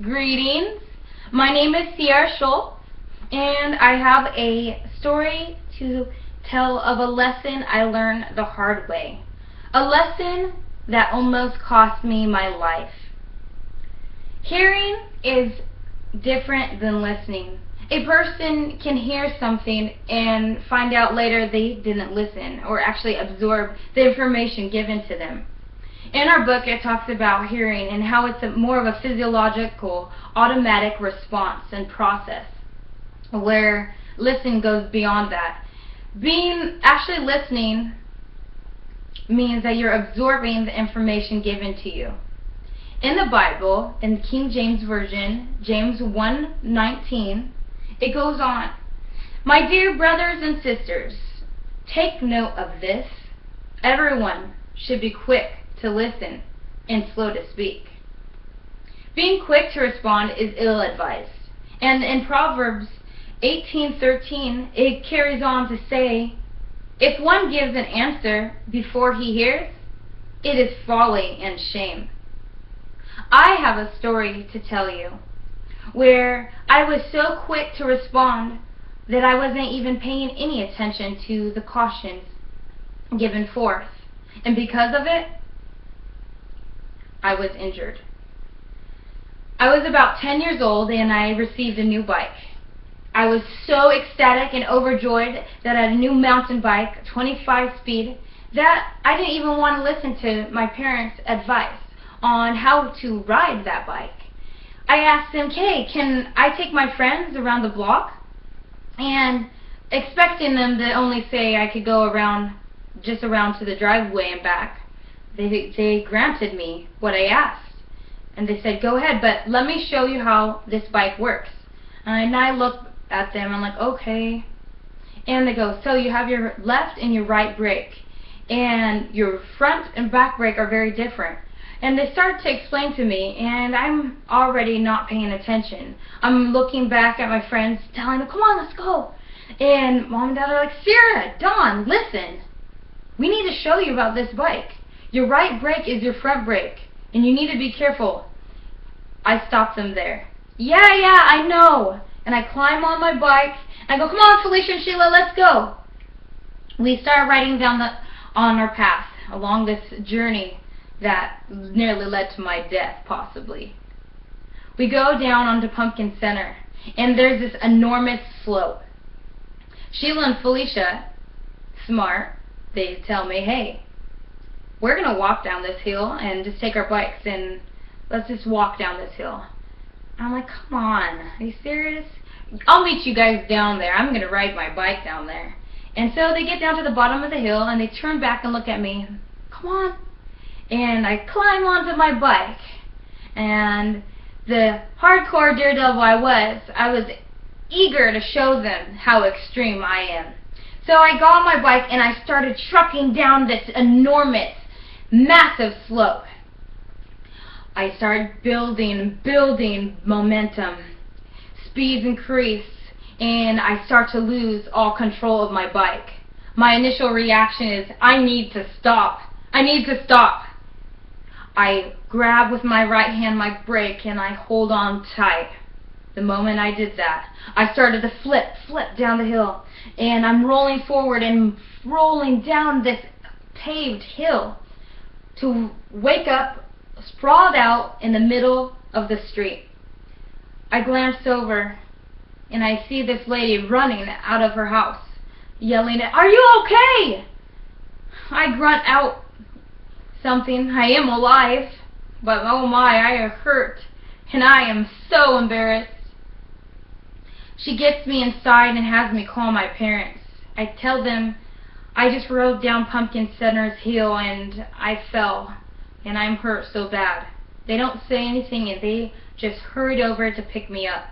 Greetings. My name is Sierra Schultz, and I have a story to tell of a lesson I learned the hard way. A lesson that almost cost me my life. Hearing is different than listening. A person can hear something and find out later they didn't listen or actually absorb the information given to them. In our book, it talks about hearing and how it's more of a physiological, automatic response and process, where listening goes beyond that. Actually listening means that you're absorbing the information given to you. In the Bible, in the King James Version, James 1:19, it goes on, "My dear brothers and sisters, take note of this. Everyone should be quick to listen and slow to speak." Being quick to respond is ill-advised. And in Proverbs 18:13, it carries on to say, "If one gives an answer before he hears, it is folly and shame." I have a story to tell you where I was so quick to respond that I wasn't even paying any attention to the cautions given forth. And because of it, I was injured. I was about 10 years old and I received a new bike. I was so ecstatic and overjoyed that I had a new mountain bike, 25 speed, that I didn't even want to listen to my parents' advice on how to ride that bike. I asked them, "Hey, can I take my friends around the block?" And expecting them to only say I could go around, just around to the driveway and back. They granted me what I asked. And they said, "Go ahead, but let me show you how this bike works." And I looked at them, I'm like, "Okay." And they go, "So you have your left and your right brake, and your front and back brake are very different." And they started to explain to me, and I'm already not paying attention. I'm looking back at my friends, telling them, "Come on, let's go." And Mom and Dad are like, "Sierra, Dawn, listen. We need to show you about this bike. Your right brake is your front brake, and you need to be careful." I stopped them there. Yeah, I know." And I climb on my bike. I go, "Come on, Felicia and Sheila, let's go." We start riding down on our path along this journey that nearly led to my death, possibly. We go down onto Pumpkin Center, and there's this enormous slope. Sheila and Felicia, smart, they tell me, "Hey, we're going to walk down this hill and just take our bikes and let's just walk down this hill." I'm like, "Come on, are you serious? I'll meet you guys down there. I'm going to ride my bike down there." And so they get down to the bottom of the hill and they turn back and look at me. "Come on." And I climb onto my bike. And the hardcore daredevil I was eager to show them how extreme I am. So I got on my bike and I started trucking down this enormous, massive slope. I started building momentum. Speeds increase, and I start to lose all control of my bike. My initial reaction is, I need to stop. I need to stop. I grab with my right hand my brake and I hold on tight. The moment I did that, I started to flip down the hill, and I'm rolling forward and rolling down this paved hill to wake up sprawled out in the middle of the street. I glance over and I see this lady running out of her house, yelling, "Are you okay?" I grunt out something. I am alive, but oh my, I am hurt, and I am so embarrassed. She gets me inside and has me call my parents. I tell them I just rode down Pumpkin Center's hill and I fell, and I'm hurt so bad. They don't say anything and they just hurried over to pick me up.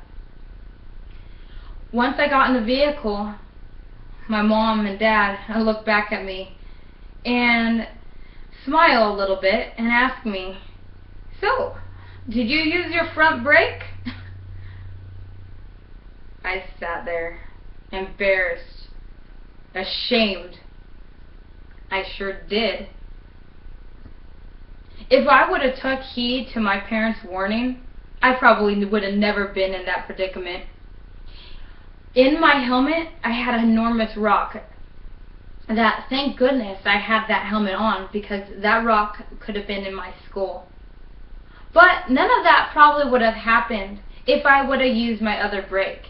Once I got in the vehicle, my mom and dad looked back at me and smile a little bit and ask me, "So, did you use your front brake?" I sat there, embarrassed, ashamed. I sure did. If I would have took heed to my parents' warning, I probably would have never been in that predicament. In my helmet, I had an enormous rock. That, thank goodness I had that helmet on, because that rock could have been in my skull. But none of that probably would have happened if I would have used my other brake.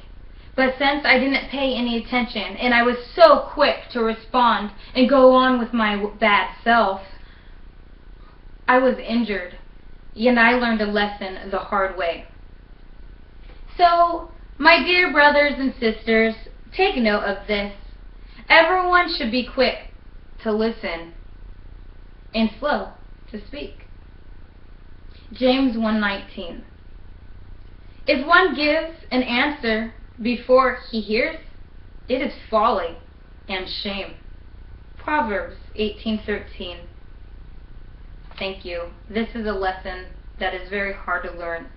But since I didn't pay any attention, and I was so quick to respond and go on with my bad self, I was injured, and I learned a lesson the hard way. So, my dear brothers and sisters, take note of this. Everyone should be quick to listen and slow to speak. James 1:19. If one gives an answer before he hears, it is folly and shame. Proverbs 18:13. Thank you. This is a lesson that is very hard to learn.